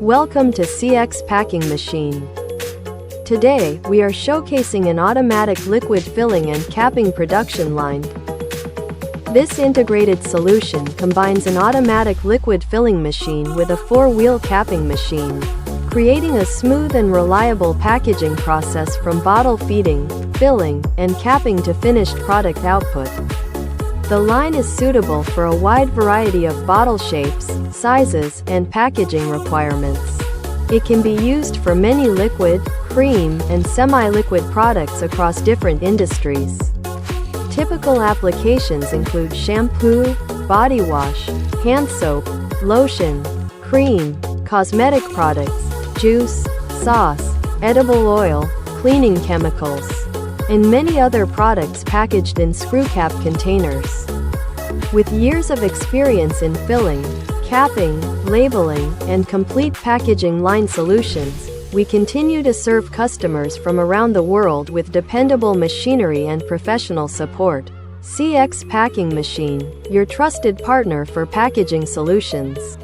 Welcome to CX Packing Machine. Today, we are showcasing an automatic liquid filling and capping production line. This integrated solution combines an automatic liquid filling machine with a four-wheel capping machine, creating a smooth and reliable packaging process from bottle feeding, filling, and capping to finished product output. The line is suitable for a wide variety of bottle shapes, sizes, and packaging requirements. It can be used for many liquid, cream, and semi-liquid products across different industries. Typical applications include shampoo, body wash, hand soap, lotion, cream, cosmetic products, juice, sauce, edible oil, cleaning chemicals, and many other products packaged in screw cap containers. With years of experience in filling, capping, labeling, and complete packaging line solutions, we continue to serve customers from around the world with dependable machinery and professional support. CX Packing Machine, your trusted partner for packaging solutions.